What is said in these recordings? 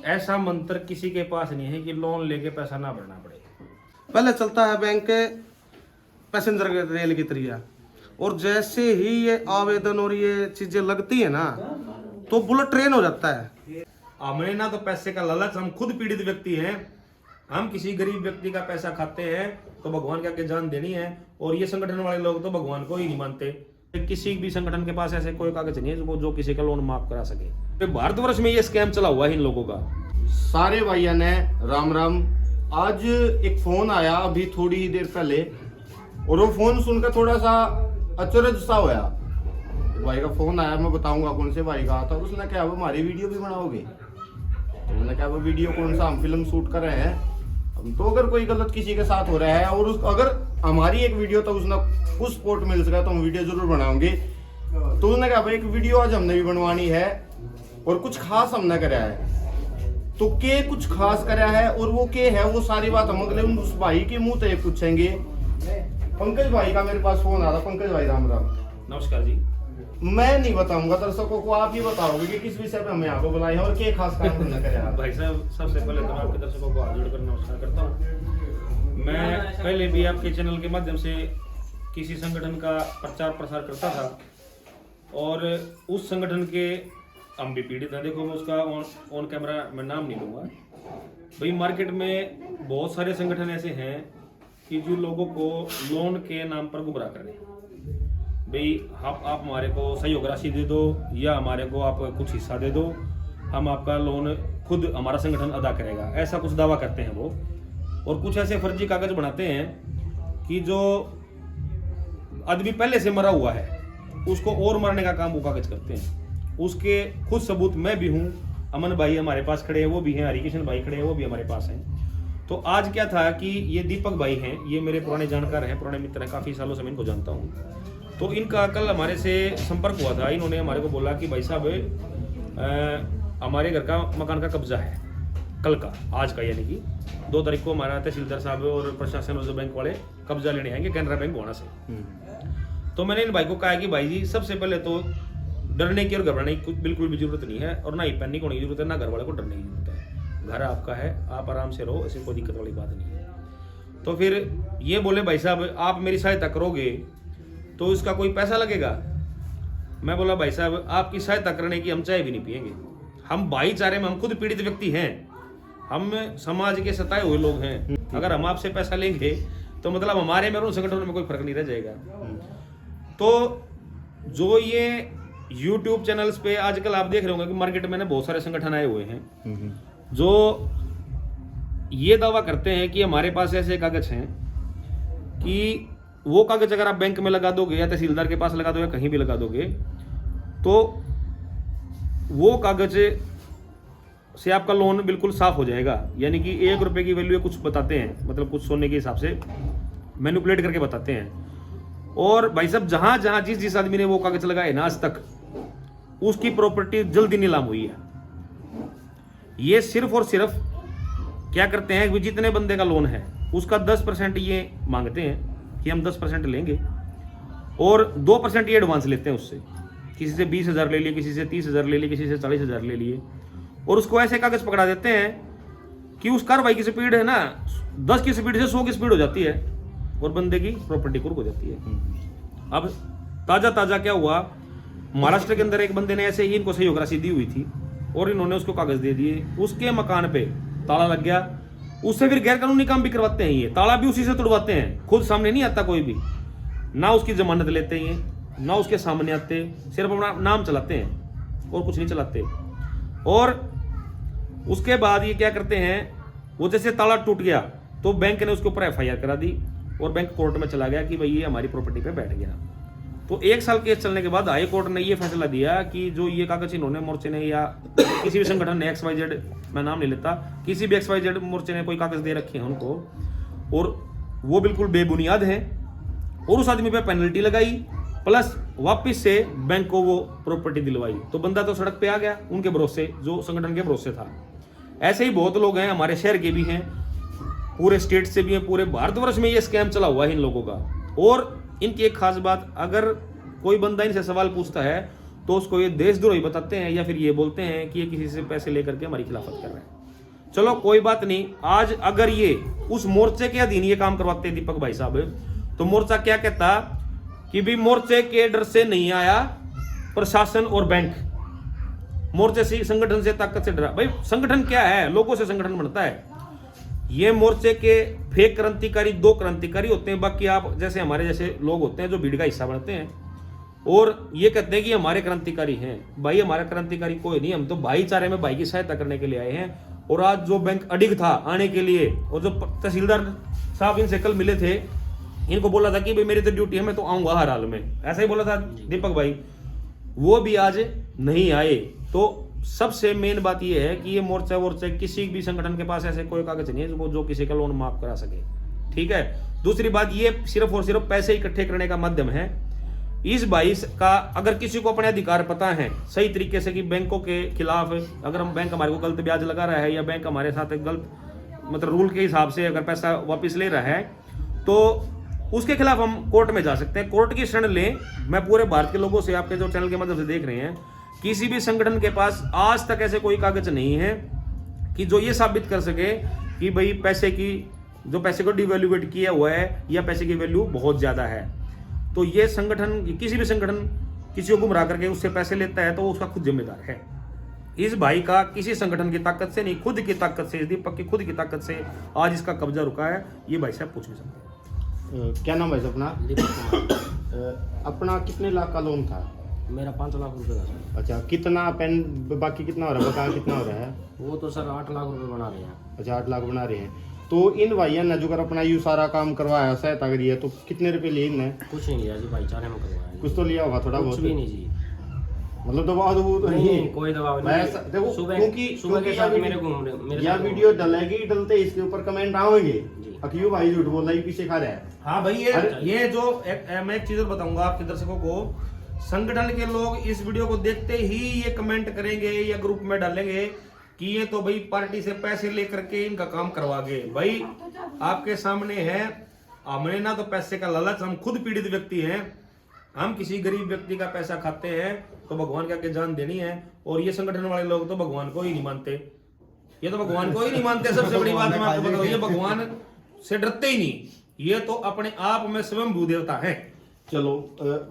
ऐसा मंत्र किसी के पास नहीं है कि लोन लेके पैसा ना भरना पड़े। पहले चलता है बैंक के पैसेंजर रेल की तरह, और जैसे ही ये आवेदन और ये चीजें लगती है ना तो बुलेट ट्रेन हो जाता है। हमने ना तो पैसे का लालच, हम खुद पीड़ित व्यक्ति हैं, हम किसी गरीब व्यक्ति का पैसा खाते हैं तो भगवान के आगे जान देनी है, और ये संगठन वाले लोग तो भगवान को ही नहीं मानते। किसी भी संगठन के पास ऐसे कोई कागज नहीं है जो किसी का लोन माफ करा सके। तो भारतवर्ष में ये स्कैम चला हुआ है इन लोगों का। सारे भाइयों ने राम राम। आज एक फोन आया अभी थोड़ी ही देर पहले, और वो फोन सुनकर थोड़ा सा अचरज सा होया। भाई का फोन आया, मैं बताऊंगा कौन से भाई का आता। उसने कहा वो हमारी वीडियो भी बनाओगे? तो मैंने कहा वो वीडियो कौन सा, हम फिल्म शूट कर रहे हैं। हम तो अगर कोई गलत किसी के साथ हो रहा है और अगर हमारी एक वीडियो तो उसने कुछ सपोर्ट मिल सका तो हम वीडियो जरूर बनाओगे। तो उसने कहा भाई एक वीडियो आज हमने भी बनवानी है और कुछ खास हमने कराया है। तो के कुछ खास करा है और वो के है, वो सारी बात हम अगले उस भाई के मुंह से पूछेंगे। पंकज भाई का मेरे पास फोन आ रहा। पंकज भाई राम राम। नमस्कार जी। मैं नहीं बताऊंगा, दर्शकों को आप ही बताओगे कि किस विषय पे हमें यहाँ पे बुलाए हैं और क्या खास काम करना करें। भाई साहब, सबसे पहले तो आपके दर्शकों को हाथ जोड़कर नमस्कार करता हूँ। मैं पहले भी आपके चैनल के माध्यम से किसी संगठन का प्रचार प्रसार करता था, और उस संगठन के हम भी पीड़ित हैं। देखो मैं उसका ऑन कैमरा मैं नाम नहीं लूँगा। भाई मार्केट में बहुत सारे संगठन ऐसे हैं कि जो लोगों को लोन के नाम पर गुमराह कर रहे हैं। भाई आप हमारे को सहयोग राशि दे दो या हमारे को आप कुछ हिस्सा दे दो, हम आपका लोन खुद हमारा संगठन अदा करेगा, ऐसा कुछ दावा करते हैं वो। और कुछ ऐसे फर्जी कागज बनाते हैं कि जो आदमी पहले से मरा हुआ है उसको और मरने का काम वो कागज करते हैं। उसके खुद सबूत मैं भी हूँ, अमन भाई हमारे पास खड़े हैं, वो भी हैं, हरिकृष्ण भाई खड़े हैं, वो भी हमारे पास हैं। तो आज क्या था कि ये दीपक भाई हैं, ये मेरे पुराने जानकार हैं, पुराने मित्र हैं, काफ़ी सालों से मैं इनको जानता हूँ। तो इनका कल हमारे से संपर्क हुआ था। इन्होंने हमारे को बोला कि भाई साहब हमारे घर का मकान का कब्जा है, कल का, आज का, यानी कि 2 तारीख को हमारा तहसीलदार साहब और प्रशासन और बैंक वाले कब्जा लेने आएंगे कैनरा बैंक गोहाना से। तो मैंने इन भाई को कहा कि भाई जी सबसे पहले तो डरने की और घबराने की बिल्कुल भी जरूरत नहीं है, और ना ही पैनिक होने की जरूरत है, ना घर वाले को डरने की जरूरत है। घर आपका है, आप आराम से रहो, ऐसी कोई दिक्कत वाली बात नहीं है। तो फिर ये बोले भाई साहब आप मेरी सहायता करोगे तो इसका कोई पैसा लगेगा? मैं बोला भाई साहब आपकी सहायता करने की हम चाय भी नहीं पिएंगे। हम भाईचारे में, हम खुद पीड़ित व्यक्ति हैं, हम समाज के सताए हुए लोग हैं। अगर हम आपसे पैसा लेंगे तो मतलब हमारे में और उन संगठनों में कोई फर्क नहीं रह जाएगा। तो जो ये YouTube चैनल्स पे आजकल आप देख रहे होंगे कि मार्केट में ना बहुत सारे संगठन आए हुए हैं जो ये दावा करते हैं कि हमारे पास ऐसे कागज हैं कि वो कागज अगर आप बैंक में लगा दोगे या तहसीलदार के पास लगा दोगे या कहीं भी लगा दोगे तो वो कागज से आपका लोन बिल्कुल साफ हो जाएगा। यानी कि 1 रुपए की वैल्यू कुछ बताते हैं, मतलब कुछ सोने के हिसाब से मैनिपुलेट करके बताते हैं। और भाई साहब जहां जहां जिस आदमी ने वो कागज लगाए ना आज तक, उसकी प्रॉपर्टी जल्दी नीलाम हुई है। ये सिर्फ और सिर्फ क्या करते हैं कि जितने बंदे का लोन है उसका 10% ये मांगते हैं कि हम 10% लेंगे, और 2% ये एडवांस लेते हैं उससे। किसी से 20,000 ले लिए, किसी से 30,000 ले लिए, किसी से 40,000 ले लिए, और उसको ऐसे कागज पकड़ा देते हैं कि उस कार्रवाई की स्पीड है ना 10 की स्पीड से 100 की स्पीड हो जाती है, और बंदे की प्रॉपर्टी कुर्क हो जाती है। अब ताजा क्या हुआ, महाराष्ट्र के अंदर एक बंदे ने ऐसे ही इनको सहयोग राशि दी हुई थी और इन्होंने उसको कागज दे दिए, उसके मकान पे ताला लग गया। उससे फिर गैर कानूनी काम भी करवाते हैं, ये ताला भी उसी से तुड़वाते हैं, खुद सामने नहीं आता कोई भी, ना उसकी जमानत लेते हैं, ना उसके सामने आते, सिर्फ अपना नाम चलाते हैं और कुछ नहीं चलाते। और उसके बाद ये क्या करते हैं, वो जैसे ताला टूट गया तो बैंक ने उसके ऊपर FIR करा दी और बैंक कोर्ट में चला गया कि भाई ये हमारी प्रॉपर्टी पे बैठ गया। तो 1 साल केस चलने के बाद हाई कोर्ट ने ये फैसला दिया कि जो ये कागज इन्होंने मोर्चे ने या किसी भी संगठन ने XYZ, मैं नाम नहीं लेता, किसी भी XYZ मोर्चे ने कोई कागज दे रखे हैं उनको, और वो बिल्कुल बेबुनियाद हैं, और उस आदमी पे पेनल्टी लगाई, प्लस वापस से बैंक को वो प्रॉपर्टी दिलवाई। तो बंदा तो सड़क पे आ गया उनके भरोसे, जो संगठन के भरोसे था। ऐसे ही बहुत लोग हैं, हमारे शहर के भी हैं, पूरे स्टेट से भी हैं, पूरे भारतवर्ष में ये स्कैम चला हुआ है इन लोगों का। और इनकी एक खास बात, अगर कोई बंदा इनसे सवाल पूछता है तो उसको ये देशद्रोही बताते हैं, या फिर ये बोलते हैं कि ये किसी से पैसे लेकर के हमारी खिलाफत कर रहे हैं। चलो कोई बात नहीं, आज अगर ये उस मोर्चे के अधीन ये काम करवाते दीपक भाई साहब, तो मोर्चा क्या कहता कि भी मोर्चे के डर से नहीं आया प्रशासन और बैंक, मोर्चे से संगठन से ताकत से डरा। भाई संगठन क्या है, लोगों से संगठन बनता है। ये मोर्चे के फेक क्रांतिकारी 2 क्रांतिकारी होते हैं, बाकी आप जैसे हमारे जैसे लोग होते हैं जो भीड़ का हिस्सा बनते हैं और ये कहते हैं कि हमारे क्रांतिकारी हैं। भाई हमारा क्रांतिकारी कोई नहीं, हम तो भाईचारे में भाई की सहायता करने के लिए आए हैं। और आज जो बैंक अडिग था आने के लिए, और जो तहसीलदार साहब इनसे कल मिले थे, इनको बोला था कि भाई मेरी तो ड्यूटी है, मैं तो आऊंगा हर हाल में, ऐसा ही बोला था दीपक भाई, वो भी आज नहीं आए। तो सबसे मेन बात यह है कि ये मोर्चा किसी भी संगठन के पास ऐसे कोई कागज नहीं है जो किसी का लोन माफ करा सके, ठीक है। दूसरी बात, ये सिर्फ और सिर्फ पैसे इकट्ठे करने का माध्यम है। इस भाई का अगर किसी को अपने अधिकार पता है सही तरीके से कि बैंकों के खिलाफ, अगर हम बैंक हमारे को गलत ब्याज लगा रहा है या बैंक हमारे साथ गलत मतलब रूल के हिसाब से अगर पैसा वापस ले रहा है, तो उसके खिलाफ हम कोर्ट में जा सकते हैं, कोर्ट की शरण लें। मैं पूरे भारत के लोगों से, आपके जो चैनल के माध्यम से देख रहे हैं, किसी भी संगठन के पास आज तक ऐसे कोई कागज नहीं है कि जो ये साबित कर सके कि भाई पैसे को डिवैल्यूएट किया हुआ है या पैसे की वैल्यू बहुत ज्यादा है। तो ये संगठन, किसी भी संगठन किसी को गुमराह करके उससे पैसे लेता है तो वो उसका खुद जिम्मेदार है। इस भाई का किसी संगठन की ताकत से नहीं, खुद की ताकत से, दीपक की खुद की ताकत से आज इसका कब्जा रुका है। ये भाई साहब पूछ नहीं सकते। क्या नाम है अपना? अपना कितने लाख का लोन था? मेरा 5 लाख रुपए का सर। अच्छा, कितना पेन बाकी कितना हो रहा है, बकाया कितना हो रहा है? वो तो सर 8 लाख रुपए बना रहे हैं। अच्छा, 8 लाख बना रहे हैं। तो इन भाइयों ने जो कर अपना यू सारा काम करवाया, सहायता करी है, तो कितने रुपए लिए इनने? कुछ नहीं लिया जी, भाईचारे में करवाया। कुछ तो लिया होगा थोड़ा बहुत? कुछ भी नहीं जी, मतलब दबाव वो तो नहीं, कोई दबाव नहीं। देखो, सुबह के साथ मेरे घूम रहे, मेरे यह साथ वीडियो डलेगी, डलते इसके ऊपर कमेंट आएंगे अक्यू भाई झूठ बोल रहा है, पीछे खा रहा है। हाँ भाई, ये जो मैं एक चीज बताऊंगा आपके दर्शकों को, संगठन के लोग इस वीडियो को देखते ही ये कमेंट करेंगे या ग्रुप में डालेंगे कि ये तो भाई पार्टी से पैसे लेकर के इनका काम करवा गए। भाई आपके सामने है, हमने ना तो पैसे का लालच, हम खुद पीड़ित व्यक्ति हैं, हम किसी गरीब व्यक्ति का पैसा खाते हैं तो भगवान के आगे जान देनी है। और ये संगठन वाले लोग तो भगवान को ही नहीं मानते, ये तो भगवान को ही नहीं मानते। सबसे बड़ी बात मैं आपको बताऊं, ये भगवान से डरते ही नहीं, ये तो अपने आप में स्वयं भू देवता है। चलो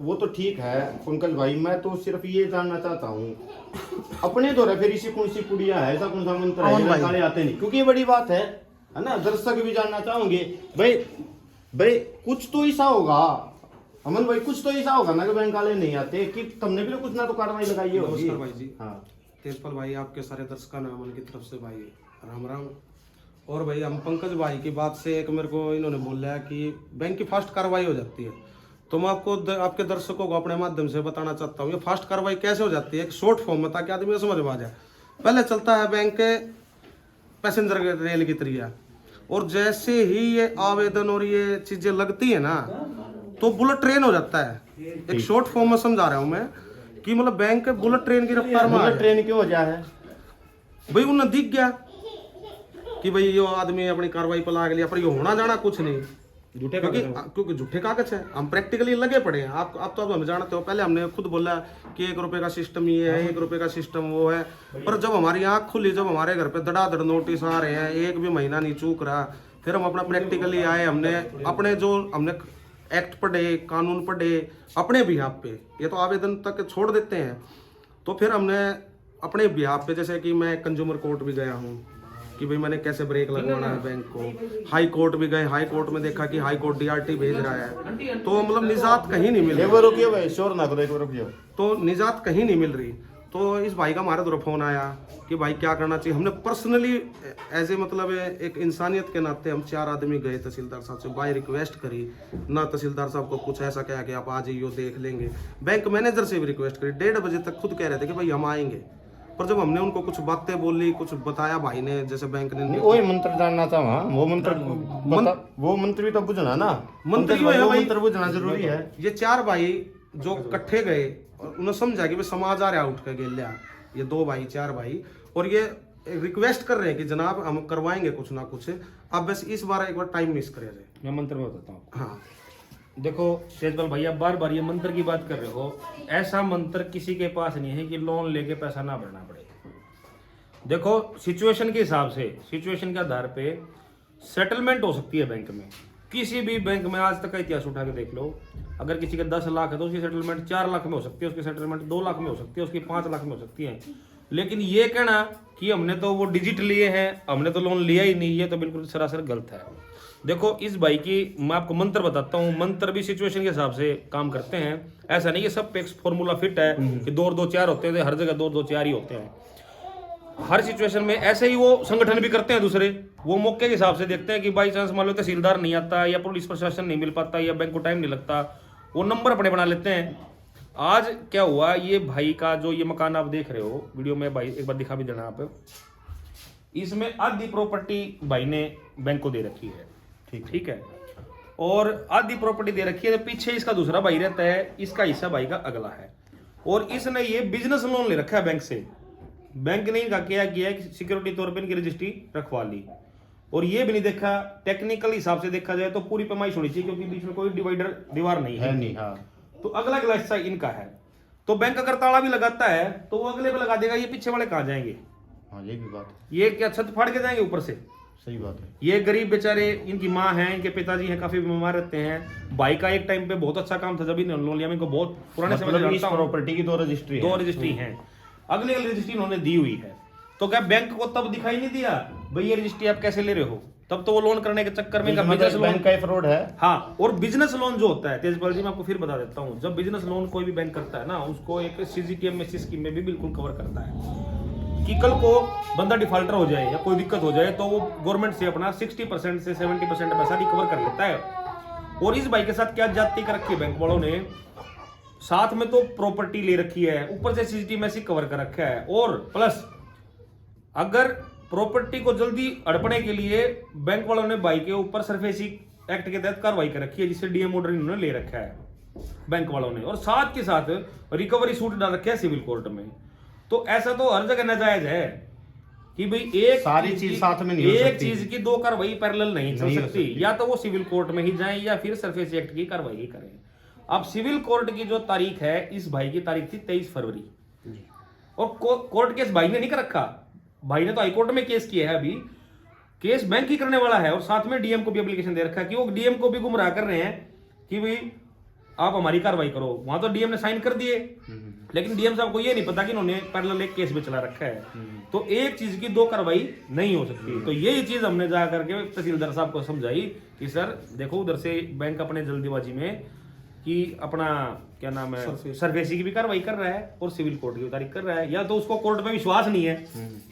वो तो ठीक है पंकज भाई, मैं तो सिर्फ ये जानना चाहता हूँ अपने दौरे फिर इसी कौन सी कुड़िया है, ऐसा कौन सा मंत्र है काले आते नहीं, क्योंकि ये बड़ी बात है ना, दर्शक भी जानना चाहोगे। भाई कुछ तो ऐसा होगा अमन भाई, कुछ तो ऐसा होगा ना कि बैंक वाले नहीं आते, कि तुमने भी कुछ ना तो कार्रवाई लगाई होगी। नमस्कार भाई जी। हाँ तेजपाल भाई, आपके सारे दर्शकों ने अमन की तरफ से भाई राम राम। और भाई हम पंकज भाई की बात से एक मेरे को इन्होंने बोला है कि बैंक की फास्ट कार्रवाई हो जाती है, तो मैं आपको आपके दर्शकों को अपने माध्यम से बताना चाहता हूँ ये फास्ट कार्रवाई कैसे हो जाती है, एक शॉर्ट फॉर्म में, ताकि आदमी को समझ में आ जाए। पहले चलता है बैंक के पैसेंजर रेल की तरह, और जैसे ही ये आवेदन और ये चीजें लगती है ना, तो बुलेट ट्रेन हो जाता है। एक शॉर्ट फॉर्म में समझा रहा हूँ मैं कि मतलब बैंक बुलेट ट्रेन की रफ्तार में बुलेट ट्रेन क्यों हो जाए है भाई, उन्हें दिख गया कि भाई ये आदमी अपनी कार्रवाई पर लाग लिया, पर ये होना जाना कुछ नहीं, झूठे क्योंकि झूठे कागज है। हम प्रैक्टिकली लगे पड़े हैं। आप तो अब हम जानते हो, पहले हमने खुद बोला कि 1 रुपए का सिस्टम ये है, 1 रुपए का सिस्टम वो है, पर जब हमारी आंख खुली, जब हमारे घर पे धड़ाधड़ नोटिस आ रहे हैं, एक भी महीना नहीं चूक रहा, फिर हम अपना प्रैक्टिकली आए, हमने अपने जो हमने एक्ट पढ़े, कानून पढ़े अपने बिहाफ पे, ये तो आवेदन तक छोड़ देते हैं, तो फिर हमने अपने बिहाफ पे, जैसे कि मैं कंज्यूमर कोर्ट भी गया हूँ कि भाई मैंने कैसे ब्रेक लगवाना है बैंक को, हाई कोर्ट भी गए, हाई कोर्ट में देखा कि हाई कोर्ट डीआरटी भेज रहा है, तो मतलब निजात कहीं नहीं मिल रही। एक बार रुकिए भाई, शोर ना करो, एक बार रुकिए। तो निजात कहीं नहीं मिल रही। तो इस भाई का हमारे तरफ फोन आया कि भाई क्या करना चाहिए। हमने पर्सनली एज ए मतलब एक इंसानियत के नाते हम 4 आदमी गए तहसीलदार साहब से, बाय रिक्वेस्ट करी ना, तहसीलदार साहब को कुछ ऐसा कहा कि आप आ जाइए देख लेंगे। बैंक मैनेजर से भी रिक्वेस्ट करी, 1:30 बजे तक खुद कह रहे थे कि भाई हम आएंगे, पर जब हमने उनको कुछ बातें बोली, कुछ बताया भाई ने, जैसे बैंक ने वही मंत्र जानना चाहा, वो मंत्र भी तो बुझना ना, मंत्री मंत्र बुझना जरूरी है। ये 4 भाई जो इकट्ठे गए और उन्हें समझा कि भाई समाज आ रहा उठ के गेलिया, ये 2 भाई 4 भाई, और ये रिक्वेस्ट कर रहे हैं कि जनाब हम करवाएंगे कुछ ना कुछ, अब बस इस बार एक बार टाइम मिस करे जाए। मैं मंत्र में बताता हूँ। हाँ देखो तेजपाल भैया, बार बार ये मंत्र की बात कर रहे हो, ऐसा मंत्र किसी के पास नहीं है कि लोन लेके पैसा ना भरना पड़े। देखो सिचुएशन के हिसाब से, सिचुएशन के आधार पे सेटलमेंट हो सकती है बैंक में। किसी भी बैंक में आज तक का इतिहास उठा के देख लो, अगर किसी का 10 लाख है तो उसकी सेटलमेंट 4 लाख में हो सकती है, उसकी सेटलमेंट 2 लाख में हो सकती है, उसकी 5 लाख में हो सकती है। लेकिन ये कहना कि हमने तो वो डिजिट लिए हैं, हमने तो लोन लिया ही नहीं, ये तो बिल्कुल सरासर गलत है। देखो इस भाई की मैं आपको मंत्र बताता हूँ, मंत्र भी सिचुएशन के हिसाब से काम करते हैं। ऐसा नहीं कि सब पे फॉर्मूला फिट है कि 2 और 2 4 होते हैं, हर जगह 2 और 2 4 ही होते हैं। हर सिचुएशन में ऐसे ही वो संगठन भी करते हैं दूसरे, वो मौके के हिसाब से देखते हैं कि बाई चांस मान लो तहसीलदार नहीं आता या पुलिस प्रशासन नहीं मिल पाता या बैंक को टाइम नहीं लगता, वो नंबर अपने बना लेते हैं। आज क्या हुआ, ये भाई का जो ये मकान आप देख रहे हो वीडियो में, भाई एक बार दिखा भी देना आप, इसमें आधी प्रॉपर्टी भाई ने बैंक को दे रखी है, ठीक है, और आधी प्रॉपर्टी दे रखी है। तो पीछे इसका दूसरा भाई रहता है, इसका हिस्सा भाई का अगला है, और इसने ये बिजनेस लोन ले रखा है बैंक से। बैंक ने इनका क्या किया कि सिक्योरिटी तौर पे इनकी रजिस्ट्री रखवा ली, और ये भी नहीं देखा, टेक्निकल हिसाब से देखा जाए तो पूरी पैमाइश होनी चाहिए क्योंकि बीच में कोई डिवाइडर दीवार नहीं है नहीं। हाँ, तो अगला अगला हिस्सा इनका है। तो बैंक अगर ताला भी लगाता है तो वो अगले पे लगा देगा, ये पीछे वाले कहाँ जाएंगे? हाँ, ये भी बात है, ये क्या छत फाड़ के जाएंगे ऊपर से? सही बात है। ये गरीब बेचारे, इनकी माँ है, इनके पिताजी हैं, काफी बीमार रहते हैं। भाई का एक टाइम पे बहुत अच्छा काम था जब इन्होंने लोन लिया, मैं इनको बहुत पुराने समय से मतलब इस जानता हूं। प्रॉपर्टी की 2 रजिस्ट्री दो रजिस्ट्री हैं, अगली रजिस्ट्री इन्होंने दी हुई है। तो क्या बैंक को तब दिखाई नहीं दिया भाई ये रजिस्ट्री आप कैसे ले रहे हो? तब तो वो लोन करने के चक्कर में बिजनेस लोन, बैंक का फ्रॉड है। हाँ, और बिजनेस लोन जो होता है तेजपाल जी, मैं आपको फिर बता देता हूँ, जब बिजनेस लोन कोई भी बैंक करता है ना, उसको एक CGTMSE स्कीम में भी बिल्कुल कवर करता है कि कल को बंदा डिफॉल्टर हो जाए या कोई दिक्कत हो जाए तो वो गवर्नमेंट से अपना 60% से 70% पैसा रिकवर कर लेता है। और इस भाई के साथ क्या जाति कर रखी है बैंक वालों ने, साथ में तो प्रॉपर्टी ले रखी है, ऊपर से CGTMSE कवर कर रखा है, और प्लस अगर प्रॉपर्टी को जल्दी अड़पने के लिए बैंक वालों ने भाई के ऊपर सरफेसी एक्ट के तहत कार्रवाई कर रखी है, जिससे DM ऑर्डर इन्होंने ले रखा है बैंक वालों ने, और साथ के साथ रिकवरी सूट डाल रखे है सिविल कोर्ट में। तो ऐसा तो हर जगह नाजायज है कि भाई एक सारी चीज साथ में नहीं हो एक सकती। चीज की 2 कार्रवाई पैरेलल नहीं चल नहीं हो सकती, सकती। या तो वो सिविल कोर्ट में ही जाएं या फिर सरफेसी एक्ट की कार्रवाई ही करें। अब सिविल कोर्ट की जो तारीख है, इस भाई की तारीख थी 23 फरवरी, और कोर्ट केस भाई ने नहीं कर रखा, भाई ने तो हाईकोर्ट में केस किया है। अभी केस बैंक ही करने वाला है, और साथ में DM को भी एप्लीकेशन दे रखा है कि वो DM को भी गुमराह कर रहे हैं कि भाई आप हमारी कार्रवाई करो। वहां तो DM ने साइन कर दिए, लेकिन DM साहब को ये नहीं पता कि इन्होंने पैरेलल एक केस भी चला रखा है। तो एक चीज की 2 कार्रवाई नहीं हो सकती। तो यही चीज हमने जा करके तहसीलदार साहब को समझाई कि सर देखो, उधर से बैंक अपने जल्दीबाजी में कि अपना क्या नाम है सरफेसी की भी कार्रवाई कर रहा है और सिविल कोर्ट की तारीख कर रहा है, या तो उसको कोर्ट पे विश्वास नहीं है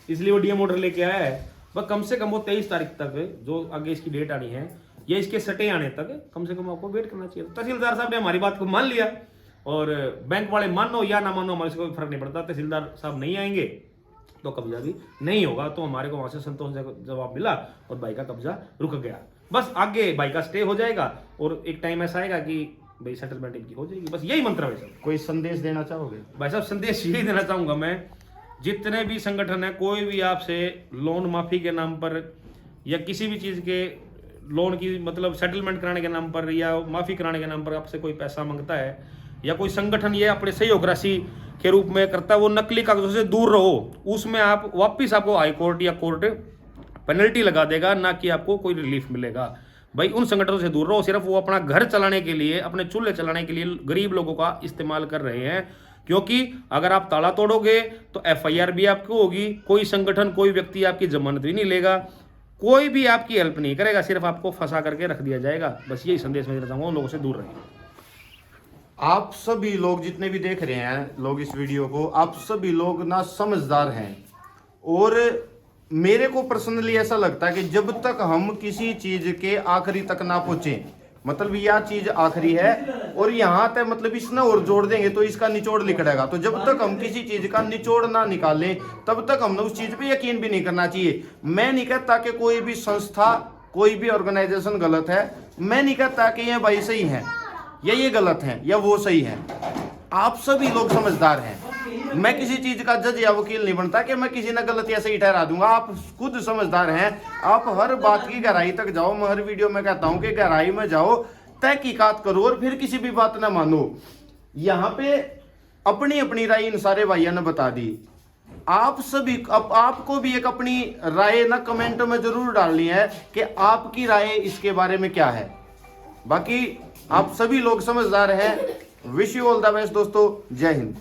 इसलिए वो DM ऑर्डर लेके आया है। बस कम से कम वो 23 तारीख तक जो आगे इसकी डेट आनी है या इसके सटे आने तक कम से कम आपको वेट करना चाहिए। तहसीलदार साहब ने हमारी बात को मान लिया, और बैंक वाले मानो या ना मानो हमारे से कोई फर्क नहीं पड़ता। तहसीलदार साहब नहीं आएंगे तो कब्जा भी नहीं होगा, तो हमारे को वहां से संतोषजनक जवाब मिला और भाई का कब्जा रुक गया। बस आगे भाई का स्टे हो जाएगा और एक टाइम ऐसा आएगा कि भाई सेटलमेंट इनकी हो जाएगी। बस यही मंत्र है सर। कोई संदेश देना चाहोगे? भाई साहब संदेश यही देना चाहूंगा मैं, जितने भी संगठन है, कोई भी आपसे लोन माफी के नाम पर या किसी भी चीज के लोन की मतलब सेटलमेंट कराने के नाम पर या माफी कराने के नाम पर आपसे कोई पैसा मांगता है, या कोई संगठन ये अपने सहयोग राशि के रूप में करता है, वो नकली कागजों से दूर रहो। उसमें आप वापिस आपको हाई कोर्ट या कोर्ट पेनल्टी लगा देगा, ना कि आपको कोई रिलीफ मिलेगा। भाई उन संगठनों से दूर रहो, सिर्फ वो अपना घर चलाने के लिए, अपने चूल्हे चलाने के लिए गरीब लोगों का इस्तेमाल कर रहे हैं। क्योंकि अगर आप ताला तोड़ोगे तो FIR भी आपको होगी, कोई संगठन कोई व्यक्ति आपकी जमानत भी नहीं लेगा, कोई भी आपकी हेल्प नहीं करेगा, सिर्फ आपको फंसा करके रख दिया जाएगा। बस यही संदेश मैं देना चाहूंगा, उन लोगों से दूर रहें। आप सभी लोग जितने भी देख रहे हैं लोग इस वीडियो को, आप सभी लोग ना समझदार हैं, और मेरे को पर्सनली ऐसा लगता है कि जब तक हम किसी चीज के आखिरी तक ना पहुंचे, मतलब यह चीज आखिरी है और यहाँ तक मतलब इसने और जोड़ देंगे तो इसका निचोड़ निकलेगा, तो जब तक हम किसी चीज का निचोड़ ना निकालें तब तक हमने उस चीज पे यकीन भी नहीं करना चाहिए। मैं नहीं कहता कि कोई भी संस्था कोई भी ऑर्गेनाइजेशन गलत है, मैं नहीं कहता कि ये भाई सही है या ये गलत है या वो सही है। आप सभी लोग समझदार हैं, मैं किसी चीज का जज या वकील नहीं बनता कि मैं किसी ने गलत या सही ठहरा दूंगा। आप खुद समझदार हैं, आप हर बात की गहराई तक जाओ। मैं हर वीडियो में कहता हूं कि गहराई में जाओ, तहकीकात करो और फिर किसी भी बात ना मानो। यहाँ पे अपनी अपनी राय इन सारे भाइयों ने बता दी। आप सभी अब आपको भी एक अपनी राय ना कमेंट में जरूर डालनी है कि आपकी राय इसके बारे में क्या है। बाकी आप सभी लोग समझदार हैं। Wish you all the best दोस्तों। जय हिंद।